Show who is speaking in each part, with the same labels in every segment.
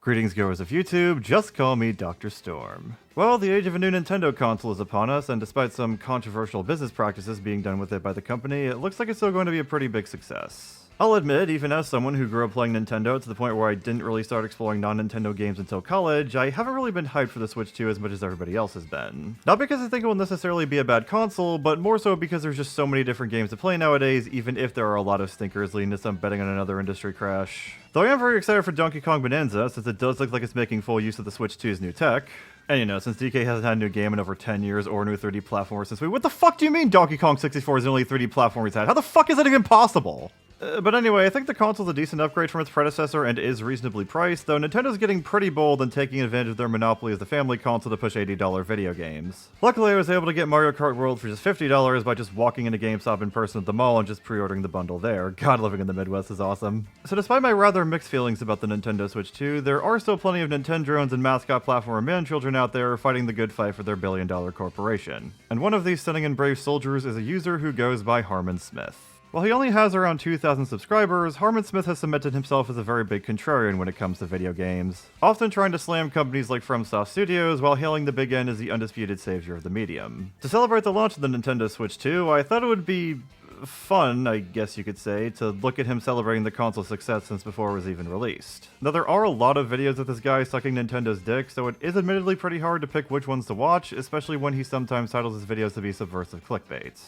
Speaker 1: Greetings goers of YouTube, just call me Dr. Storm. Well, the age of a new Nintendo console is upon us, and despite some controversial business practices being done with it by the company, it looks like it's still going to be a pretty big success. I'll admit, even as someone who grew up playing Nintendo to the point where I didn't really start exploring non-Nintendo games until college, I haven't really been hyped for the Switch 2 as much as everybody else has been. Not because I think it will necessarily be a bad console, but more so because there's just so many different games to play nowadays, even if there are a lot of stinkers leading to some betting on another industry crash. Though I am very excited for Donkey Kong Bonanza, since it does look like it's making full use of the Switch 2's new tech. And you know, since DK hasn't had a new game in over 10 years or a new 3D platformer since what the fuck do you mean Donkey Kong 64 is the only 3D platformer he's had? How the fuck is that even possible? But anyway, I think the console's a decent upgrade from its predecessor and is reasonably priced, though Nintendo's getting pretty bold in taking advantage of their monopoly as the family console to push $80 video games. Luckily, I was able to get Mario Kart World for just $50 by just walking into GameStop in person at the mall and just pre-ordering the bundle there. God, living in the Midwest is awesome. So despite my rather mixed feelings about the Nintendo Switch 2, there are still plenty of Nintendrones and mascot platformer man-children out there fighting the good fight for their billion-dollar corporation. And one of these stunning and brave soldiers is a user who goes by Harman Smith. While he only has around 2,000 subscribers, Harman Smith has cemented himself as a very big contrarian when it comes to video games, often trying to slam companies like FromSoft Studios while hailing the big end as the undisputed savior of the medium. To celebrate the launch of the Nintendo Switch 2, I thought it would be fun, I guess you could say, to look at him celebrating the console's success since before it was even released. Now there are a lot of videos of this guy sucking Nintendo's dick, so it is admittedly pretty hard to pick which ones to watch, especially when he sometimes titles his videos to be subversive clickbait.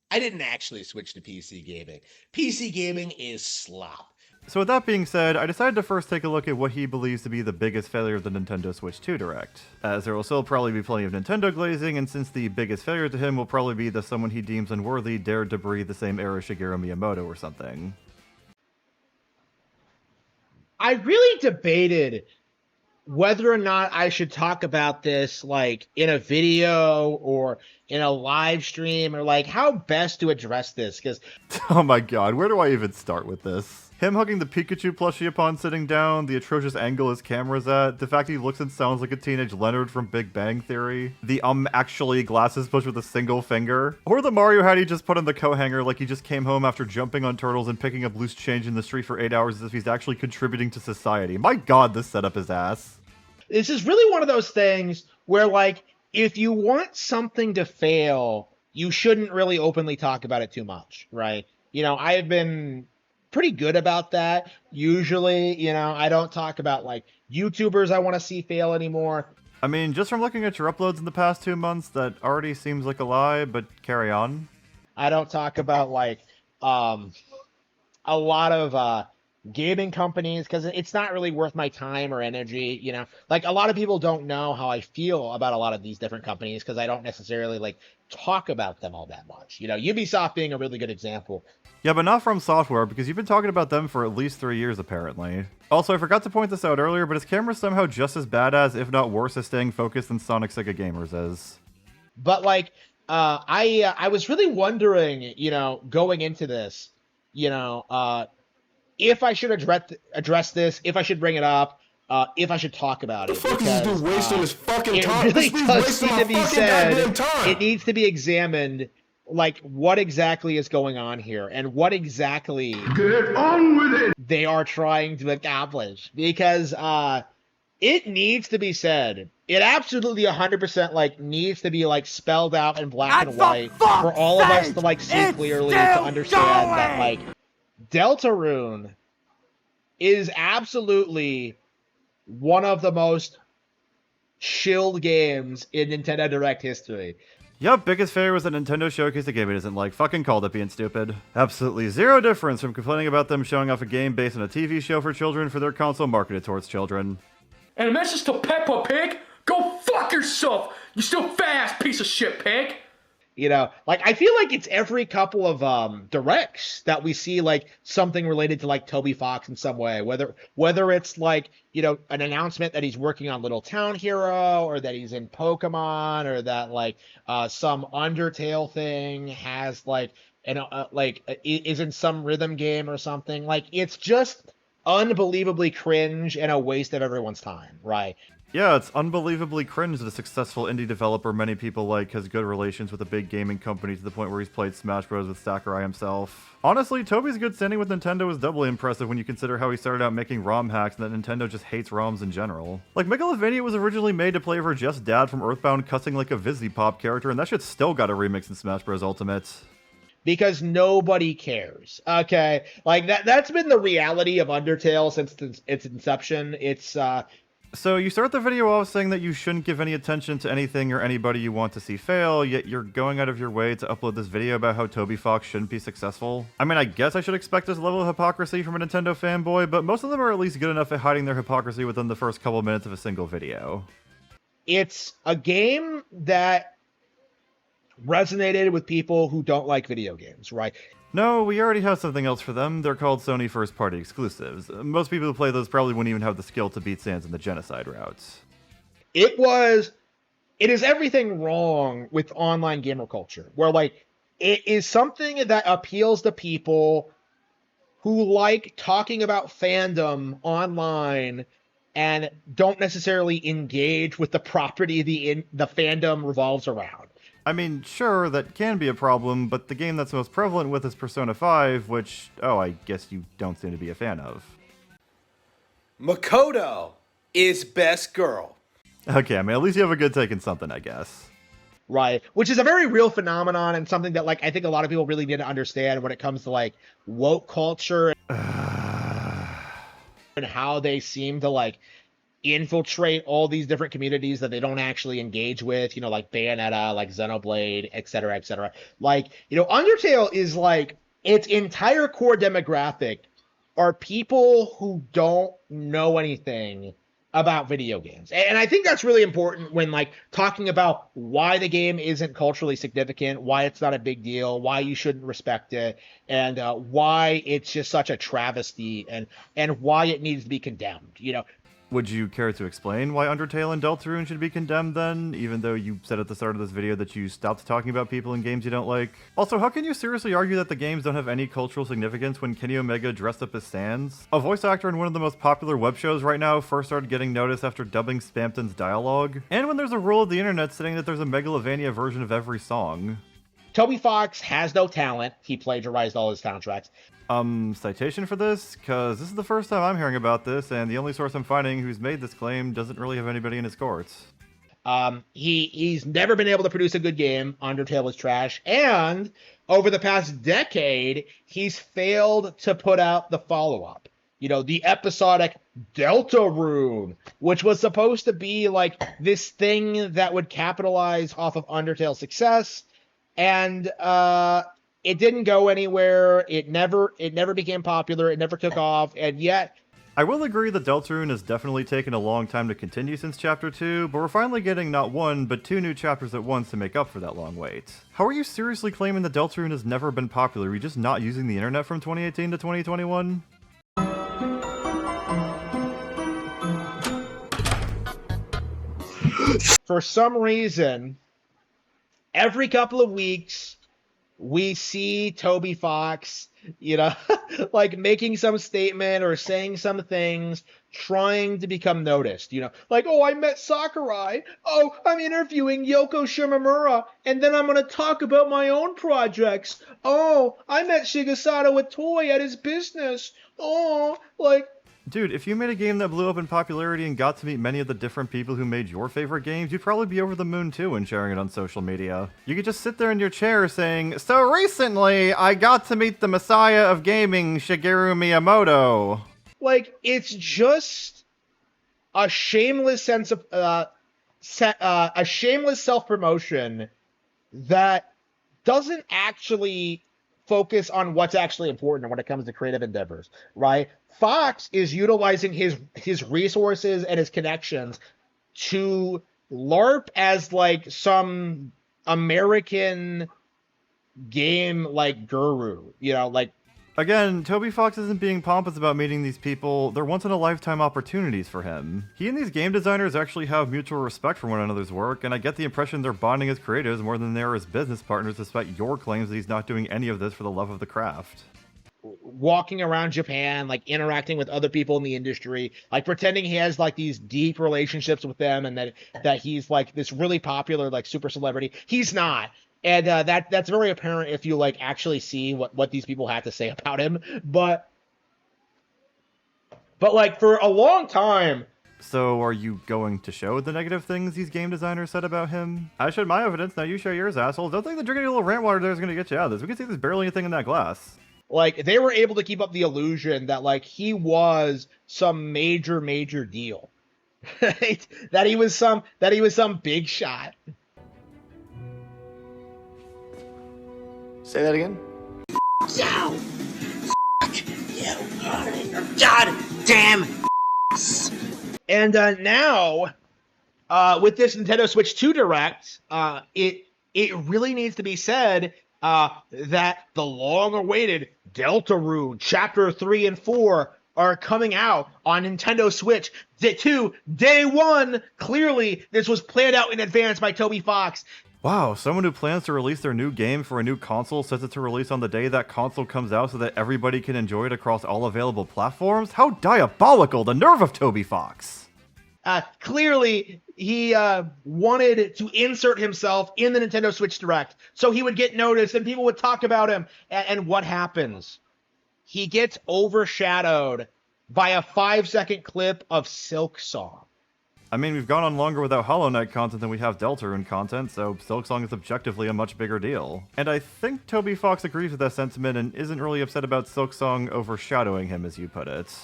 Speaker 2: I didn't actually switch to PC gaming. PC gaming is slop.
Speaker 1: So with that being said, I decided to first take a look at what he believes to be the biggest failure of the Nintendo Switch 2 Direct, as there will still probably be plenty of Nintendo glazing, and since the biggest failure to him will probably be that someone he deems unworthy dared to breathe the same air as Shigeru Miyamoto or something.
Speaker 3: I really debated whether or not I should talk about this like in a video or in a live stream, or like how best to address this, because
Speaker 1: oh my god, where do I even start with this? Him hugging the Pikachu plushie upon sitting down, the atrocious angle his camera's at, the fact he looks and sounds like a teenage Leonard from Big Bang Theory, the actually glasses pushed with a single finger, or the Mario hat he just put on the coat hanger like he just came home after jumping on turtles and picking up loose change in the street for 8 hours as if he's actually contributing to society. My god, this setup is ass.
Speaker 3: this is really one of those things where, like, if you want something to fail, you shouldn't really openly talk about it too much, right? You know, I have been pretty good about that. Usually, you know, I don't talk about, like, YouTubers I want to see fail anymore.
Speaker 1: I mean, just from looking at your uploads in the past 2 months, that already seems like a lie, but carry on.
Speaker 3: I don't talk about, like, a lot of gaming companies, because it's not really worth my time or energy, you know? Like, a lot of people don't know how I feel about a lot of these different companies because I don't necessarily, like, talk about them all that much. You know, Ubisoft being a really good example.
Speaker 1: Yeah, but not From Software, because you've been talking about them for at least 3 years, apparently. Also, I forgot to point this out earlier, but his camera's somehow just as badass, if not worse, at staying focused than Sonic Sega Gamers is.
Speaker 3: But, like, I was really wondering, you know, going into this, you know, if I should address this, if I should bring it up, if I should talk about it.
Speaker 4: The fuck is this dude wasting his fucking time?
Speaker 3: It really does need to be said.
Speaker 4: Time.
Speaker 3: It needs to be examined, like, what exactly is going on here and what exactly
Speaker 4: Get on with it.
Speaker 3: they are trying to accomplish. Because it needs to be said. It absolutely 100% like needs to be like spelled out in black and white for all of us to like see clearly to understand that like Deltarune is absolutely one of the most shilled games in Nintendo Direct history.
Speaker 1: Yup, biggest failure was that Nintendo showcased a game it isn't like. Fucking called it being stupid. Absolutely zero difference from complaining about them showing off a game based on a TV show for children for their console marketed towards children.
Speaker 5: And a message to Peppa Pig, go fuck yourself, you still fat-ass piece of shit, pig!
Speaker 3: You know, like, I feel like it's every couple of directs that we see, like, something related to, like, Toby Fox in some way. Whether it's, like, you know, an announcement that he's working on Little Town Hero, or that he's in Pokemon, or that, like, some Undertale thing has, like, is in some rhythm game or something. Like, it's just unbelievably cringe and a waste of everyone's time, right?
Speaker 1: Yeah, it's unbelievably cringe that a successful indie developer many people like has good relations with a big gaming company to the point where he's played Smash Bros. With Sakurai himself. Honestly, Toby's good standing with Nintendo is doubly impressive when you consider how he started out making ROM hacks and that Nintendo just hates ROMs in general. Like, Megalovania was originally made to play over Jeff's dad from Earthbound cussing like a Vizzy-Pop character, and that shit still got a remix in Smash Bros. Ultimate.
Speaker 3: Because nobody cares. Okay, like that's been the reality of Undertale since its inception. It's
Speaker 1: So you start the video off saying that you shouldn't give any attention to anything or anybody you want to see fail, yet you're going out of your way to upload this video about how Toby Fox shouldn't be successful. I mean, I guess I should expect this level of hypocrisy from a Nintendo fanboy, but most of them are at least good enough at hiding their hypocrisy within the first couple minutes of a single video.
Speaker 3: it's a game that resonated with people who don't like video games, right?
Speaker 1: No, we already have something else for them. They're called Sony first-party exclusives. Most people who play those probably wouldn't even have the skill to beat Sans in the genocide routes.
Speaker 3: It is everything wrong with online gamer culture, where like it is something that appeals to people who like talking about fandom online and don't necessarily engage with the property the fandom revolves around.
Speaker 1: I mean, sure, that can be a problem, but the game that's most prevalent with is Persona 5, which, oh, I guess you don't seem to be a fan of.
Speaker 6: Makoto is best girl.
Speaker 1: Okay, I mean, at least you have a good take in something, I guess.
Speaker 3: Right, which is a very real phenomenon and something that like I think a lot of people really need to understand when it comes to like woke culture and how they seem to like infiltrate all these different communities that they don't actually engage with, you know, like Bayonetta, like Xenoblade, et cetera, et cetera. Like, you know, Undertale is like its entire core demographic are people who don't know anything about video games. And I think that's really important when like talking about why the game isn't culturally significant, why it's not a big deal, why you shouldn't respect it, and why it's just such a travesty and why it needs to be condemned, you know.
Speaker 1: Would you care to explain why Undertale and Deltarune should be condemned then, even though you said at the start of this video that you stopped talking about people in games you don't like? Also, how can you seriously argue that the games don't have any cultural significance when Kenny Omega dressed up as Sans? A voice actor in one of the most popular web shows right now first started getting noticed after dubbing Spamton's dialogue? And when there's a rule of the internet saying that there's a Megalovania version of every song?
Speaker 3: Toby Fox has no talent. He plagiarized all his soundtracks.
Speaker 1: Citation for this? Cause this is the first time I'm hearing about this, and the only source I'm finding who's made this claim doesn't really have anybody in his courts.
Speaker 3: He's never been able to produce a good game. Undertale was trash. And over the past decade, he's failed to put out the follow-up. You know, the episodic Deltarune, which was supposed to be like this thing that would capitalize off of Undertale's success. And it didn't go anywhere. It never became popular. It never took off. And yet,
Speaker 1: I will agree that Deltarune has definitely taken a long time to continue since Chapter 2, but we're finally getting not one, but 2 new chapters at once to make up for that long wait. How are you seriously claiming that Deltarune has never been popular? Are you just not using the internet from 2018 to 2021?
Speaker 3: For some reason, every couple of weeks, we see Toby Fox, you know, like making some statement or saying some things, trying to become noticed, you know, like, oh, I met Sakurai. Oh, I'm interviewing Yoko Shimomura, and then I'm going to talk about my own projects. Oh, I met Shigesato with Toy at his business. Oh, like,
Speaker 1: dude, if you made a game that blew up in popularity and got to meet many of the different people who made your favorite games, you'd probably be over the moon too when sharing it on social media. You could just sit there in your chair saying, so recently, I got to meet the messiah of gaming, Shigeru Miyamoto.
Speaker 3: Like, it's just a shameless sense of, a shameless self-promotion that doesn't actually focus on what's actually important when it comes to creative endeavors, right? Fox is utilizing his resources and his connections to LARP as like some American game like guru, you know, like.
Speaker 1: Again, Toby Fox isn't being pompous about meeting these people. They're once-in-a-lifetime opportunities for him. He and these game designers actually have mutual respect for one another's work, and I get the impression they're bonding as creatives more than they are as business partners, despite your claims that he's not doing any of this for the love of the craft.
Speaker 3: walking around Japan, like interacting with other people in the industry, like pretending he has like these deep relationships with them, and that he's like this really popular like super celebrity. He's not. And that's very apparent if you like actually see what these people have to say about him. But like for a long time.
Speaker 1: So are you going to show the negative things these game designers said about him? I showed my evidence, now you show yours, assholes. Don't think the drinking a little rant water there is going to get you out of this. We can see there's barely anything in that glass.
Speaker 3: Like, they were able to keep up the illusion that, like, he was some major deal. Right? That he was some big shot.
Speaker 6: Say that again?
Speaker 2: You! God damn!
Speaker 3: And now, with this Nintendo Switch 2 Direct, it really needs to be said that the long-awaited Deltarune Chapter 3 and 4 are coming out on Nintendo Switch 2 day one. Clearly, this was planned out in advance by Toby Fox.
Speaker 1: Wow, someone who plans to release their new game for a new console sets it to release on the day that console comes out so that everybody can enjoy it across all available platforms? How diabolical, the nerve of Toby Fox!
Speaker 3: Clearly, he wanted to insert himself in the Nintendo Switch Direct so he would get noticed and people would talk about him. And what happens? He gets overshadowed by a 5-second clip of Silk Song.
Speaker 1: I mean, we've gone on longer without Hollow Knight content than we have Deltarune content, so Silksong is objectively a much bigger deal. And I think Toby Fox agrees with that sentiment and isn't really upset about Silksong overshadowing him, as you put it.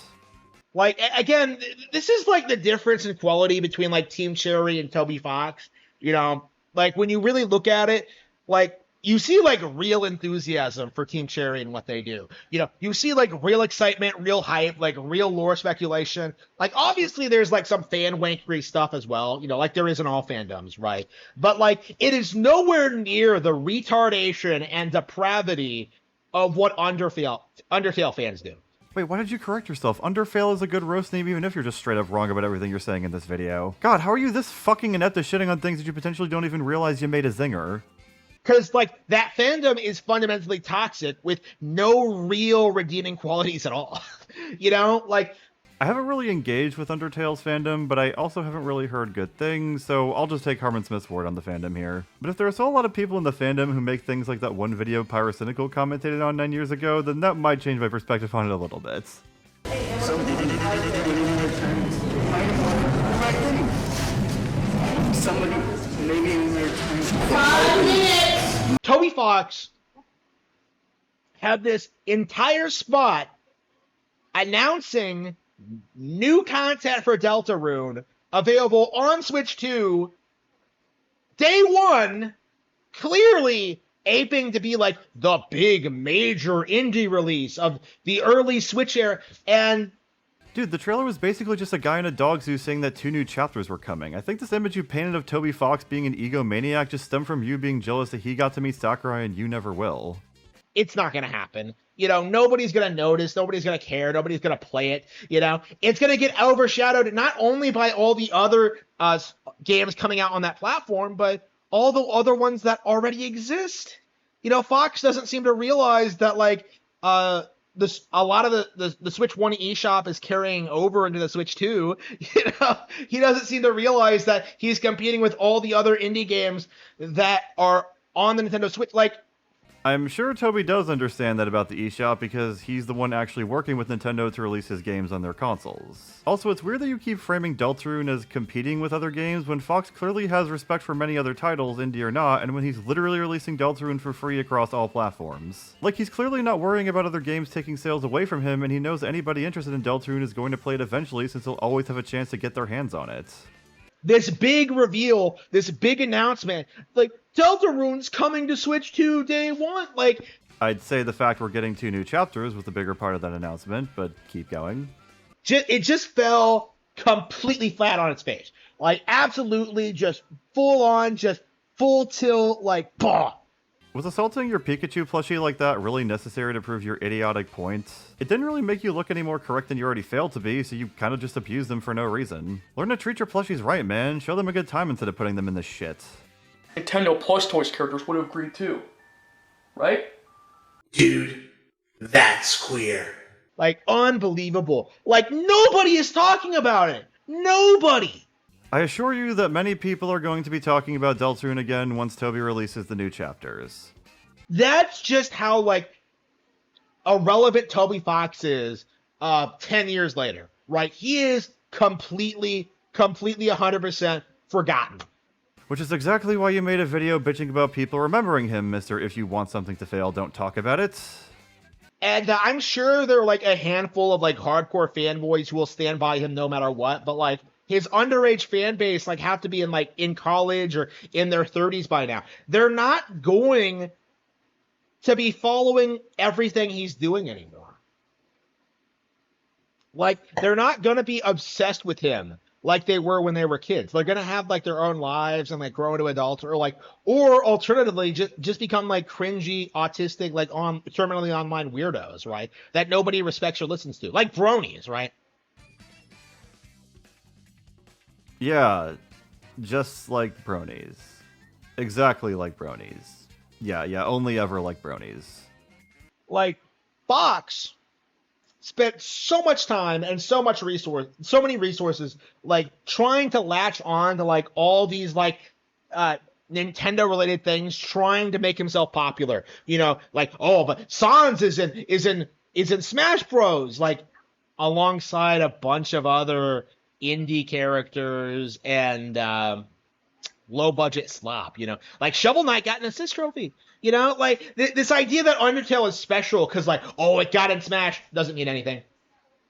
Speaker 3: Like, again, this is like the difference in quality between like Team Cherry and Toby Fox. You know, like when you really look at it, like you see like real enthusiasm for Team Cherry and what they do. You know, you see like real excitement, real hype, like real lore speculation. Like obviously there's like some fan wankery stuff as well, you know, like there is in all fandoms, right? But like it is nowhere near the retardation and depravity of what Undertale fans do.
Speaker 1: Wait, why did you correct yourself? Undertale is a good roast name even if you're just straight up wrong about everything you're saying in this video. God, how are you this fucking inept at shitting on things that you potentially don't even realize you made a zinger?
Speaker 3: Because, like, that fandom is fundamentally toxic with no real redeeming qualities at all. You know? Like,
Speaker 1: I haven't really engaged with Undertale's fandom, but I also haven't really heard good things, so I'll just take Harman Smith's word on the fandom here. But if there are still a lot of people in the fandom who make things like that one video Pyrocynical commentated on 9 years ago, then that might change my perspective on it a little bit.
Speaker 4: Somebody, maybe in their time. 5 minutes!
Speaker 3: Toby Fox had this entire spot announcing new content for Deltarune available on Switch 2 day one, clearly aping to be like the big major indie release of the early Switch era. And
Speaker 1: dude, the trailer was basically just a guy in a dog zoo saying that 2 new chapters were coming. I think this image you painted of Toby Fox being an egomaniac just stemmed from you being jealous that he got to meet Sakurai and you never will.
Speaker 3: It's not going to happen. You know, nobody's going to notice. Nobody's going to care. Nobody's going to play it. You know, it's going to get overshadowed not only by all the other games coming out on that platform, but all the other ones that already exist. You know, Fox doesn't seem to realize that, like, a lot of the Switch 1 eShop is carrying over into the Switch 2. You know, he doesn't seem to realize that he's competing with all the other indie games that are on the Nintendo Switch. Like,
Speaker 1: I'm sure Toby does understand that about the eShop because he's the one actually working with Nintendo to release his games on their consoles. Also, it's weird that you keep framing Deltarune as competing with other games when Fox clearly has respect for many other titles, indie or not, and when he's literally releasing Deltarune for free across all platforms. Like, he's clearly not worrying about other games taking sales away from him, and he knows anybody interested in Deltarune is going to play it eventually since they'll always have a chance to get their hands on it.
Speaker 3: this big reveal, this big announcement, like, Deltarune's coming to Switch 2 day one. Like,
Speaker 1: I'd say the fact we're getting 2 new chapters was the bigger part of that announcement, but keep going.
Speaker 3: It just fell completely flat on its face. Like, absolutely just full on, just full tilt, like, bah.
Speaker 1: Was assaulting your Pikachu plushie like that really necessary to prove your idiotic point? It didn't really make you look any more correct than you already failed to be, so you kind of just abused them for no reason. Learn to treat your plushies right, man. Show them a good time instead of putting them in this shit.
Speaker 5: Nintendo Plus Toys characters would have agreed too. Right?
Speaker 6: Dude, That's queer.
Speaker 3: Like, unbelievable. Like, nobody is talking about it. Nobody.
Speaker 1: I assure you that many people are going to be talking about Deltarune again once Toby releases the new chapters.
Speaker 3: That's just how, like, irrelevant Toby Fox is 10 years later, right? He is completely 100% forgotten.
Speaker 1: Which is exactly why you made a video bitching about people remembering him, Mr. If you want something to fail, don't talk about it.
Speaker 3: And I'm sure there are, like, a handful of, like, hardcore fanboys who will stand by him no matter what, but, like, his underage fan base, like, have to be in college or in their 30s by now. They're not going to be following everything he's doing anymore. Like, they're not going to be obsessed with him like they were when they were kids. They're going to have, like, their own lives and, like, grow into adults, or alternatively just become, like, cringy, autistic, like, terminally online weirdos, right? That nobody respects or listens to. Like bronies, right?
Speaker 1: Yeah, just like bronies. Exactly like bronies. Yeah, only ever like bronies.
Speaker 3: Like, Fox spent so much time and so many resources, like, trying to latch on to, like, all these, like, Nintendo related things, trying to make himself popular. You know, like, oh, but Sans is in Smash Bros. Like, alongside a bunch of other indie characters and low budget slop, you know, like Shovel Knight got an assist trophy, you know, like this idea that Undertale is special because, like, oh, it got in Smash doesn't mean anything.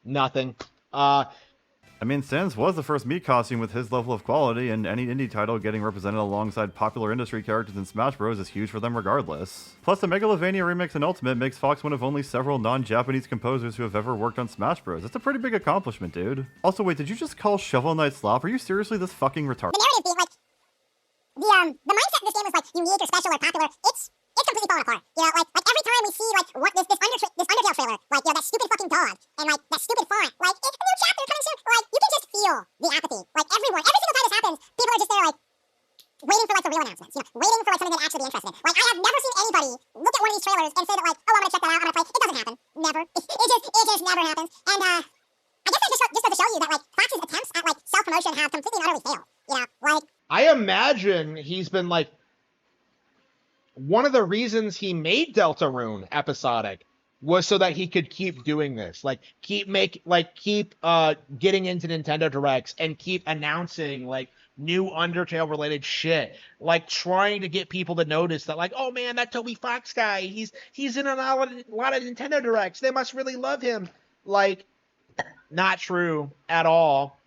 Speaker 3: Nothing.
Speaker 1: I mean, Sans was the first meat costume with his level of quality, and any indie title getting represented alongside popular industry characters in Smash Bros. Is huge for them regardless. Plus, the Megalovania remix in Ultimate makes Fox one of only several non-Japanese composers who have ever worked on Smash Bros. That's a pretty big accomplishment, dude. Also, wait, did you just call Shovel Knight slop? Are you seriously this fucking retarded?
Speaker 7: The narrative being, like, the mindset in this game is, like, unique or special or popular, it's completely falling apart. You know, like every time we see, like, what this Undertale trailer, like, you know, that stupid fucking dog and, like, that stupid font, like, it's a new chapter coming soon. Like, you can just feel the apathy. Like, every single time this happens, people are just there, like, waiting for, like, the real announcements. You know, waiting for, like, something they'd actually be interested in. Like, I have never seen anybody look at one of these trailers and say that, like, oh, I'm gonna check that out, I'm gonna play. It doesn't happen. Never. It just never happens. And I guess that just goes to show you that, like, Fox's attempts at, like, self-promotion have completely and utterly failed. You know, like,
Speaker 3: I imagine he's been, like, one of the reasons he made Deltarune episodic was so that he could keep doing this, like, keep getting into Nintendo Directs and keep announcing, like, new Undertale related shit, like, trying to get people to notice that, like, oh man, that Toby Fox guy, he's in a lot of Nintendo Directs, they must really love him. Like, not true at all.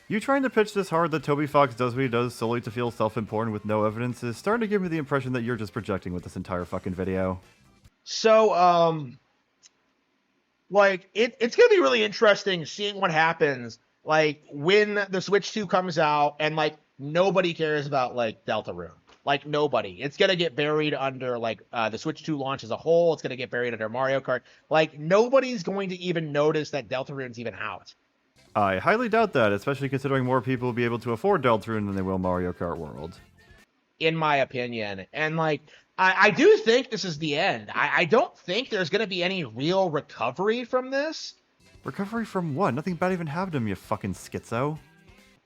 Speaker 1: You trying to pitch this hard that Toby Fox does what he does solely to feel self-important with no evidence is starting to give me the impression that you're just projecting with this entire fucking video.
Speaker 3: So, like, it's gonna be really interesting seeing what happens, like, when the Switch 2 comes out and, like, nobody cares about, like, Deltarune. Like, nobody. It's gonna get buried under, like, the Switch 2 launch as a whole. It's gonna get buried under Mario Kart. Like, nobody's going to even notice that Deltarune's even out.
Speaker 1: I highly doubt that, especially considering more people will be able to afford Deltarune than they will Mario Kart World.
Speaker 3: In my opinion. And, like, I do think this is the end. I don't think there's going to be any real recovery from this.
Speaker 1: Recovery from what? Nothing bad even happened to him, you fucking schizo.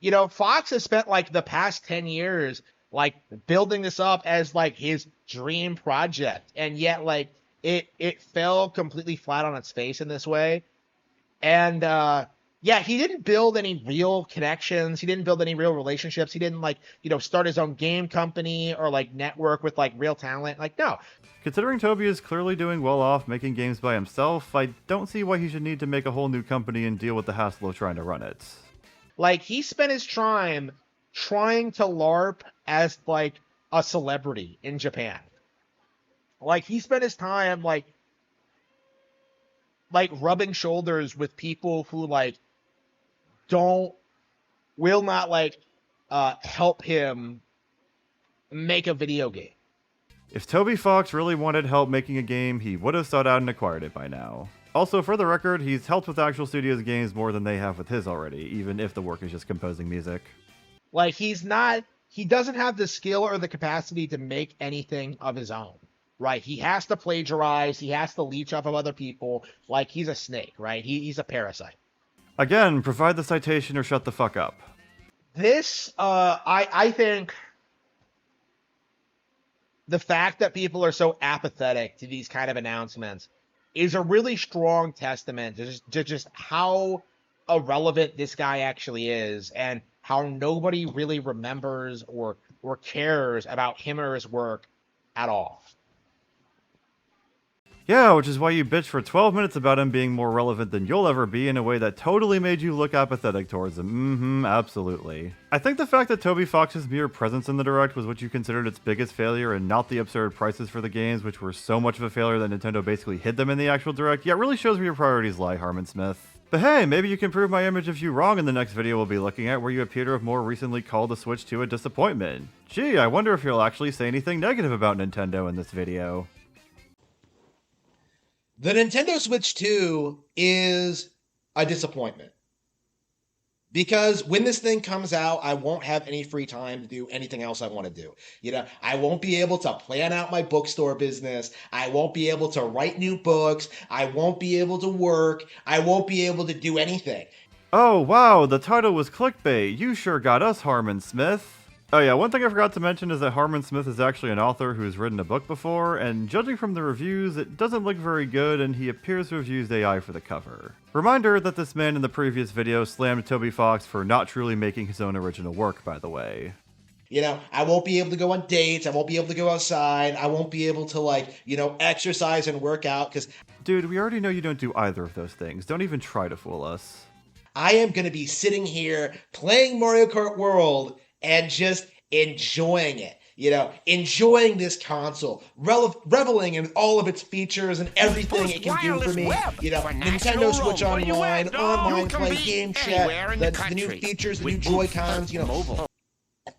Speaker 3: You know, Fox has spent, like, the past 10 years, like, building this up as, like, his dream project. And yet, like, it fell completely flat on its face in this way. And, yeah, he didn't build any real connections. He didn't build any real relationships. He didn't, like, you know, start his own game company or, like, network with, like, real talent. Like, no.
Speaker 1: Considering Toby is clearly doing well off making games by himself, I don't see why he should need to make a whole new company and deal with the hassle of trying to run it.
Speaker 3: Like, he spent his time trying to LARP as, like, a celebrity in Japan. Like, he spent his time, like, rubbing shoulders with people who, like, will not, like, help him make a video game.
Speaker 1: If Toby Fox really wanted help making a game, he would have sought out and acquired it by now. Also, for the record, he's helped with actual studios' games more than they have with his already, even if the work is just composing music.
Speaker 3: Like, he doesn't have the skill or the capacity to make anything of his own. right? He has to plagiarize. He has to leech off of other people. Like, he's a snake, right? He's a parasite.
Speaker 1: Again, provide the citation or shut the fuck up.
Speaker 3: This, I think the fact that people are so apathetic to these kind of announcements is a really strong testament to just how irrelevant this guy actually is, and how nobody really remembers or cares about him or his work at all.
Speaker 1: Yeah, which is why you bitched for 12 minutes about him being more relevant than you'll ever be in a way that totally made you look apathetic towards him. Absolutely. I think the fact that Toby Fox's mere presence in the Direct was what you considered its biggest failure, and not the absurd prices for the games, which were so much of a failure that Nintendo basically hid them in the actual Direct, yeah, really shows where your priorities lie, Harman Smith. But hey, maybe you can prove my image of you wrong in the next video we'll be looking at, where you appear to have more recently called the Switch 2 a disappointment. Gee, I wonder if you'll actually say anything negative about Nintendo in this video.
Speaker 2: The Nintendo Switch 2 is a disappointment. Because when this thing comes out, I won't have any free time to do anything else I want to do. You know, I won't be able to plan out my bookstore business. I won't be able to write new books. I won't be able to work. I won't be able to do anything.
Speaker 1: Oh wow, the title was clickbait. You sure got us, Harman Smith. Oh yeah, one thing I forgot to mention is that Harman Smith is actually an author who's written a book before, and judging from the reviews, it doesn't look very good, and he appears to have used AI for the cover. Reminder that this man in the previous video slammed Toby Fox for not truly making his own original work, by the way.
Speaker 2: You know, I won't be able to go on dates. I won't be able to go outside. I won't be able to, like, you know, exercise and work out, because...
Speaker 1: Dude, we already know you don't do either of those things. Don't even try to fool us.
Speaker 2: I am going to be sitting here playing Mario Kart World and just enjoying it, you know, enjoying this console, reveling in all of its features and everything it can do for me. You know, Nintendo Switch Online, online play, game chat, the new features, the new Joy-Cons, you know.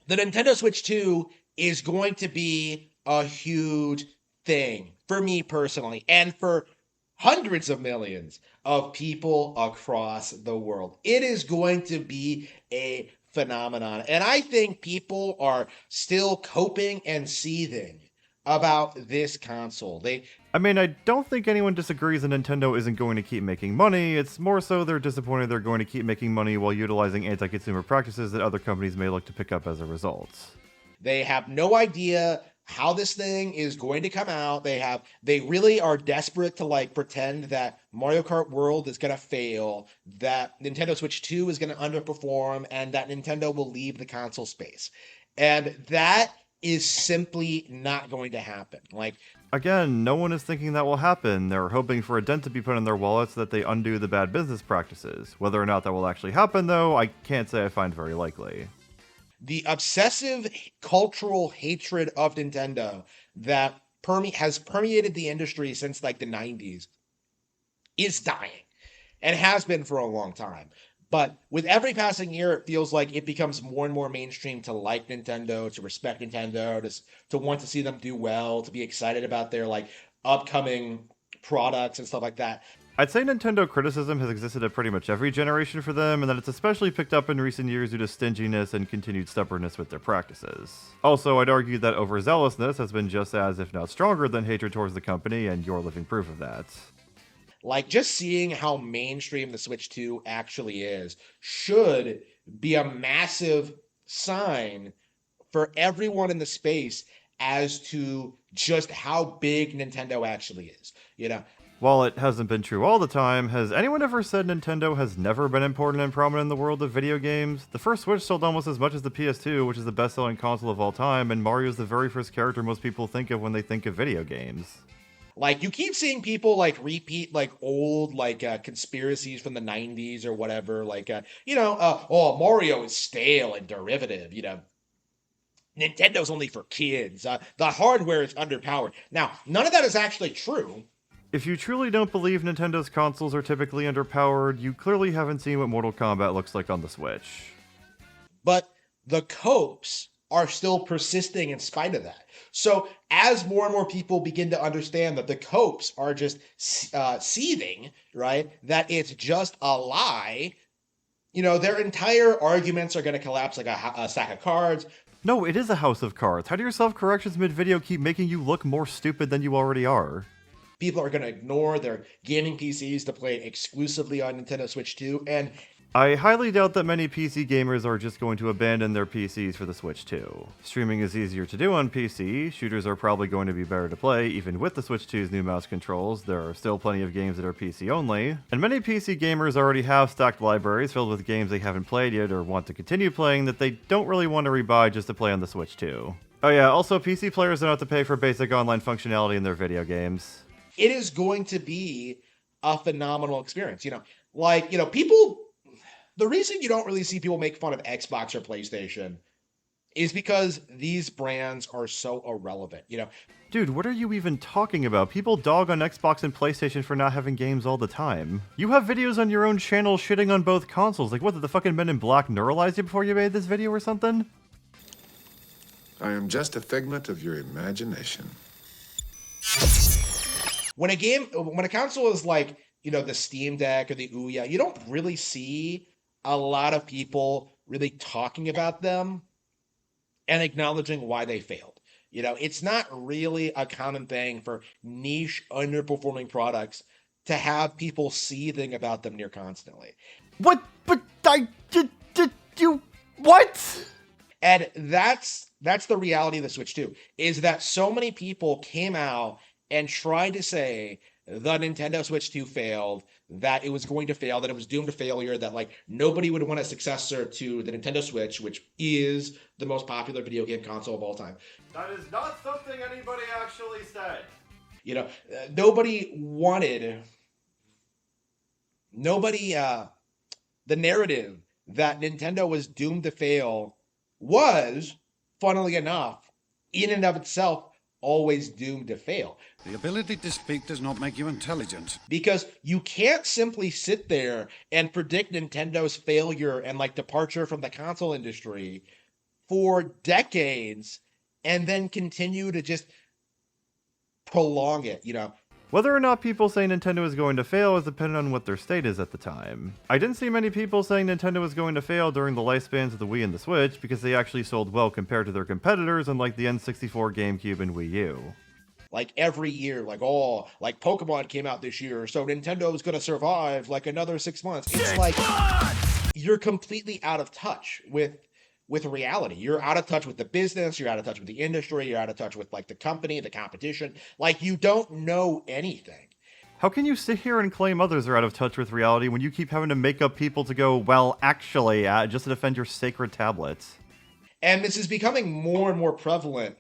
Speaker 2: The Nintendo Switch 2 is going to be a huge thing for me personally, and for hundreds of millions of people across the world. It is going to be a phenomenon. And I think people are still coping and seething about this console.
Speaker 1: I mean, I don't think anyone disagrees that Nintendo isn't going to keep making money. It's more so they're disappointed they're going to keep making money while utilizing anti-consumer practices that other companies may look to pick up as a result.
Speaker 2: They have no idea how this thing is going to come out. They really are desperate to, like, pretend that Mario Kart World is going to fail, that Nintendo Switch 2 is going to underperform, and that Nintendo will leave the console space. And that is simply not going to happen. Like,
Speaker 1: again, no one is thinking that will happen. They're hoping for a dent to be put in their wallet so that they undo the bad business practices. Whether or not that will actually happen, though, I can't say I find very likely.
Speaker 2: The obsessive cultural hatred of Nintendo that has permeated the industry since, like, the 90s is dying, and has been for a long time. But with every passing year, it feels like it becomes more and more mainstream to like Nintendo, to respect Nintendo, to want to see them do well, to be excited about their, like, upcoming products and stuff like that.
Speaker 1: I'd say Nintendo criticism has existed at pretty much every generation for them, and that it's especially picked up in recent years due to stinginess and continued stubbornness with their practices. Also, I'd argue that overzealousness has been just as, if not stronger, than hatred towards the company, and you're living proof of that.
Speaker 2: Like, just seeing how mainstream the Switch 2 actually is should be a massive sign for everyone in the space as to just how big Nintendo actually is, you know?
Speaker 1: While it hasn't been true all the time, has anyone ever said Nintendo has never been important and prominent in the world of video games? The first Switch sold almost as much as the PS2, which is the best-selling console of all time, and Mario's the very first character most people think of when they think of video games.
Speaker 2: Like, you keep seeing people, like, repeat, like, old, like, conspiracies from the 90s or whatever, like, oh, Mario is stale and derivative, you know. Nintendo's only for kids. The hardware is underpowered. Now, none of that is actually true.
Speaker 1: If you truly don't believe Nintendo's consoles are typically underpowered, you clearly haven't seen what Mortal Kombat looks like on the Switch.
Speaker 2: But the copes are still persisting in spite of that. So as more and more people begin to understand that the copes are just seething, right, that it's just a lie, you know, their entire arguments are going to collapse like a stack of cards.
Speaker 1: No, it is a house of cards. How do your self-corrections mid-video keep making you look more stupid than you already are?
Speaker 2: People are going to ignore their gaming PCs to play exclusively on Nintendo Switch 2, and
Speaker 1: I highly doubt that many PC gamers are just going to abandon their PCs for the Switch 2. Streaming is easier to do on PC, shooters are probably going to be better to play, even with the Switch 2's new mouse controls. There are still plenty of games that are PC only, and many PC gamers already have stacked libraries filled with games they haven't played yet or want to continue playing that they don't really want to rebuy just to play on the Switch 2. Oh yeah, also PC players don't have to pay for basic online functionality in their video games.
Speaker 2: it is going to be a phenomenal experience. People, the reason you don't really see people make fun of Xbox or PlayStation is because these brands are so irrelevant.
Speaker 1: Dude, what are you even talking about? People dog on Xbox and PlayStation for not having games all the time. You have videos on your own channel shitting on both consoles. Like, what, did the fucking Men in Black neuralize you before you made this video or something?
Speaker 8: I am just a figment of your imagination.
Speaker 2: When a console is like, the Steam Deck or the Ouya, you don't really see a lot of people really talking about them and acknowledging why they failed. It's not really a common thing for niche, underperforming products to have people seething about them near constantly.
Speaker 1: What? But you, what?
Speaker 2: And that's the reality of the Switch 2, is that so many people came out and tried to say the Nintendo Switch 2 failed, that it was going to fail, that it was doomed to failure, that nobody would want a successor to the Nintendo Switch, which is the most popular video game console of all time.
Speaker 1: That is not something anybody actually said.
Speaker 2: The narrative that Nintendo was doomed to fail was, funnily enough, in and of itself, always doomed to fail.
Speaker 9: The ability to speak does not make you intelligent.
Speaker 2: Because you can't simply sit there and predict Nintendo's failure and departure from the console industry for decades and then continue to just prolong it,
Speaker 1: Whether or not people say Nintendo is going to fail is dependent on what their state is at the time. I didn't see many people saying Nintendo was going to fail during the lifespans of the Wii and the Switch because they actually sold well compared to their competitors unlike the N64, GameCube, and Wii U.
Speaker 2: Every year, Pokemon came out this year, so Nintendo's gonna survive another 6 months. It's you're completely out of touch with reality. You're out of touch with the business, you're out of touch with the industry, you're out of touch with the company, the competition. You don't know anything.
Speaker 1: How can you sit here and claim others are out of touch with reality when you keep having to make up people to go, well, actually, just to defend your sacred tablets?
Speaker 2: And this is becoming more and more prevalent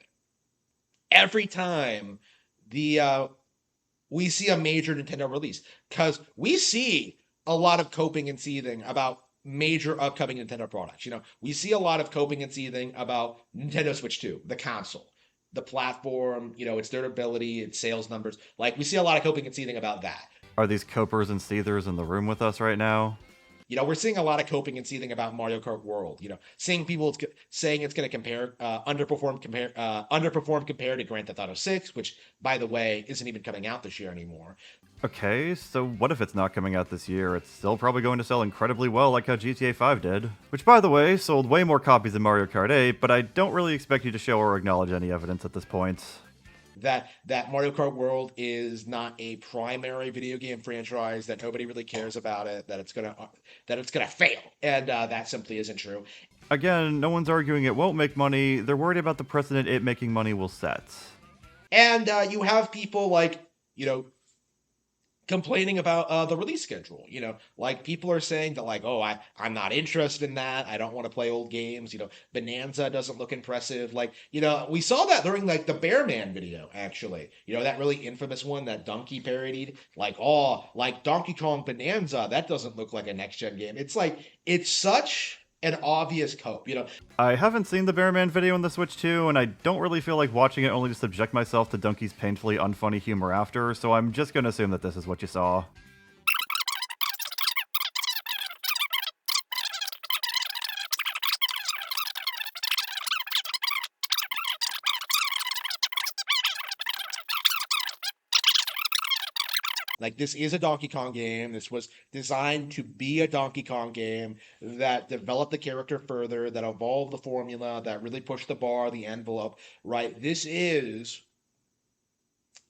Speaker 2: every time we see a major Nintendo release, because we see a lot of coping and seething about major upcoming Nintendo products. We see a lot of coping and seething about Nintendo Switch 2, the console, the platform, its durability, its sales numbers. We see a lot of coping and seething about that.
Speaker 1: Are these copers and seethers in the room with us right now?
Speaker 2: We're seeing a lot of coping and seething about Mario Kart World. Seeing people saying it's going to underperform compared to Grand Theft Auto 6, which, by the way, isn't even coming out this year anymore.
Speaker 1: Okay, so what if it's not coming out this year? It's still probably going to sell incredibly well like how GTA 5 did. Which, by the way, sold way more copies than Mario Kart 8, but I don't really expect you to show or acknowledge any evidence at this point.
Speaker 2: That Mario Kart World is not a primary video game franchise, that nobody really cares about it, that it's gonna fail, and that simply isn't true.
Speaker 1: Again, no one's arguing it won't make money. They're worried about the precedent it making money will set.
Speaker 2: And you have people complaining about the release schedule. People are saying that I'm not interested in that. I don't want to play old games. Bonanza doesn't look impressive. We saw that during the Bearman video, actually. That really infamous one that Donkey parodied. Donkey Kong Bonanza, that doesn't look like a next-gen game. It's such an obvious cope,
Speaker 1: I haven't seen the Bearman video on the Switch 2, and I don't really feel like watching it only to subject myself to Donkey's painfully unfunny humor after, so I'm just gonna assume that this is what you saw.
Speaker 2: Like, this is a Donkey Kong game. This was designed to be a Donkey Kong game that developed the character further, that evolved the formula, that really pushed the bar, the envelope, right? This is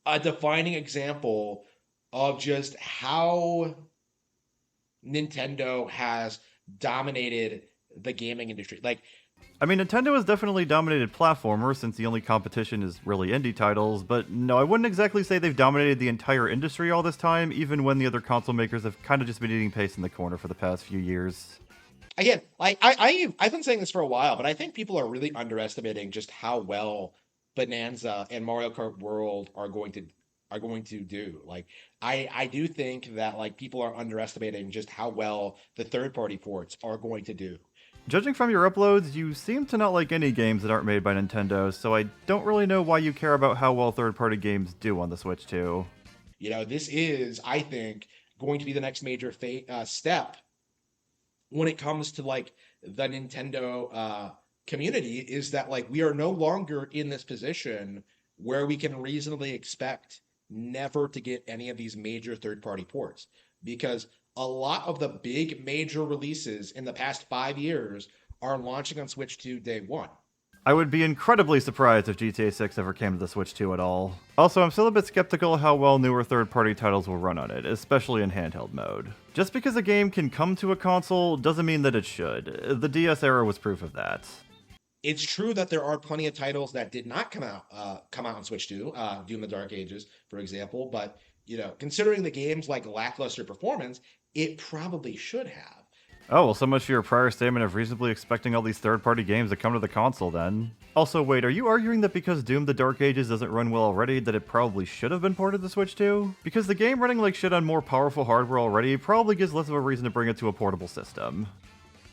Speaker 2: a defining example of just how Nintendo has dominated the gaming industry. Like,
Speaker 1: I mean, Nintendo has definitely dominated platformers since the only competition is really indie titles, but no, I wouldn't exactly say they've dominated the entire industry all this time, even when the other console makers have kind of just been eating pace in the corner for the past few years.
Speaker 2: again, like I've been saying this for a while, but I think people are really underestimating just how well Bonanza and Mario Kart World are going to do. Like, I do think that, like, people are underestimating just how well the third-party ports are going to do.
Speaker 1: Judging from your uploads, you seem to not like any games that aren't made by Nintendo, so I don't really know why you care about how well third-party games do on the Switch 2.
Speaker 2: You know, this is, I think, going to be the next major step when it comes to, like, the Nintendo community, is that, like, we are no longer in this position where we can reasonably expect never to get any of these major third-party ports, because a lot of the big major releases in the past 5 years are launching on Switch 2 day one.
Speaker 1: I would be incredibly surprised if GTA 6 ever came to the Switch 2 at all. Also, I'm still a bit skeptical how well newer third-party titles will run on it, especially in handheld mode. Just because a game can come to a console doesn't mean that it should. The DS era was proof of that.
Speaker 2: It's true that there are plenty of titles that did not come out on Switch 2, Doom the Dark Ages, for example, but, you know, considering the game's, like, lackluster performance, it probably should have.
Speaker 1: Oh, well, so much for your prior statement of reasonably expecting all these third-party games to come to the console, then. Also, wait, are you arguing that because Doom the Dark Ages doesn't run well already, that it probably should have been ported to Switch 2? Because the game running like shit on more powerful hardware already probably gives less of a reason to bring it to a portable system.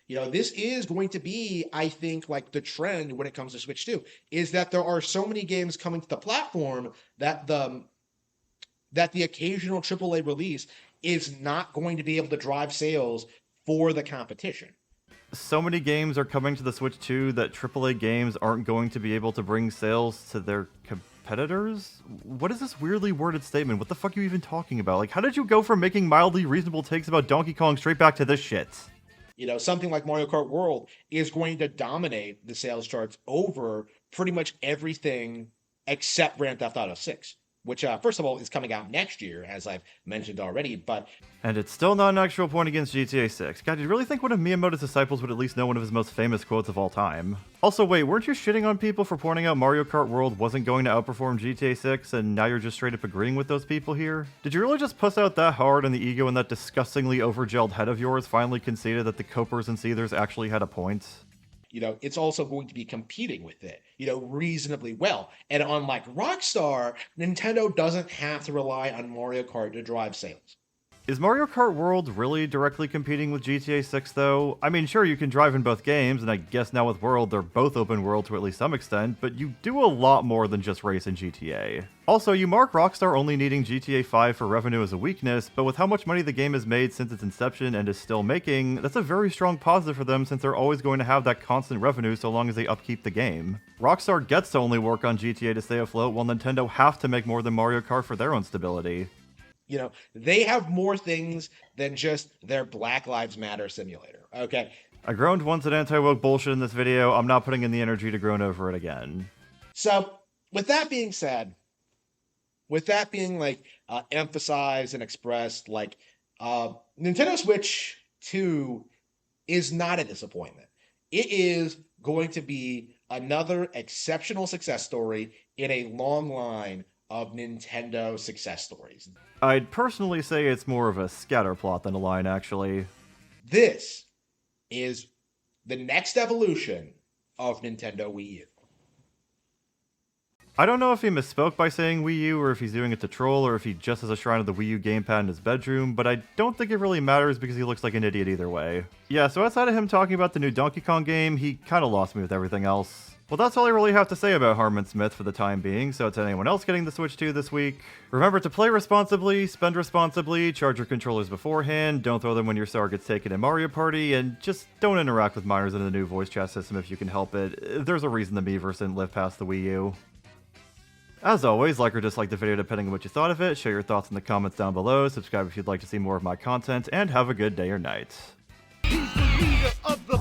Speaker 2: You know, this is going to be, I think, like, the trend when it comes to Switch 2, is that there are so many games coming to the platform that the occasional AAA release is not going to be able to drive sales for the competition.
Speaker 1: So many games are coming to the Switch 2 that AAA games aren't going to be able to bring sales to their competitors? What is this weirdly worded statement? What the fuck are you even talking about? Like, how did you go from making mildly reasonable takes about Donkey Kong straight back to this shit?
Speaker 2: You know, something like Mario Kart World is going to dominate the sales charts over pretty much everything except Grand Theft Auto 6. Which, first of all, is coming out next year, as I've mentioned already, but...
Speaker 1: And it's still not an actual point against GTA 6. God, do you really think one of Miyamoto's disciples would at least know one of his most famous quotes of all time? Also, wait, weren't you shitting on people for pointing out Mario Kart World wasn't going to outperform GTA 6, and now you're just straight up agreeing with those people here? Did you really just puss out that hard and the ego in that disgustingly overgelled head of yours finally conceded that the Copers and Seethers actually had a point?
Speaker 2: You know, it's also going to be competing with it, you know, reasonably well. And unlike Rockstar, Nintendo doesn't have to rely on Mario Kart to drive sales.
Speaker 1: Is Mario Kart World really directly competing with GTA 6, though? I mean, sure, you can drive in both games, and I guess now with World, they're both open world to at least some extent, but you do a lot more than just race in GTA. Also, you mark Rockstar only needing GTA 5 for revenue as a weakness, but with how much money the game has made since its inception and is still making, that's a very strong positive for them since they're always going to have that constant revenue so long as they upkeep the game. Rockstar gets to only work on GTA to stay afloat, while Nintendo have to make more than Mario Kart for their own stability.
Speaker 2: You know, they have more things than just their Black Lives Matter simulator, okay?
Speaker 1: I groaned once at anti-woke bullshit in this video. I'm not putting in the energy to groan over it again.
Speaker 2: So, with that being said, with that being, like, emphasized and expressed, like, Nintendo Switch 2 is not a disappointment. It is going to be another exceptional success story in a long line of Nintendo success stories.
Speaker 1: I'd personally say it's more of a scatterplot than a line, actually.
Speaker 2: This is the next evolution of Nintendo Wii U.
Speaker 1: I don't know if he misspoke by saying Wii U, or if he's doing it to troll, or if he just has a shrine of the Wii U gamepad in his bedroom, but I don't think it really matters because he looks like an idiot either way. Yeah, so outside of him talking about the new Donkey Kong game, he kinda lost me with everything else. Well, that's all I really have to say about Harman Smith for the time being, so to anyone else getting the Switch 2 this week, remember to play responsibly, spend responsibly, charge your controllers beforehand, don't throw them when your star gets taken in Mario Party, and just don't interact with minors in the new voice chat system if you can help it. There's a reason the Miiverse didn't live past the Wii U. As always, like or dislike the video depending on what you thought of it, share your thoughts in the comments down below, subscribe if you'd like to see more of my content, and have a good day or night.
Speaker 9: He's the leader of the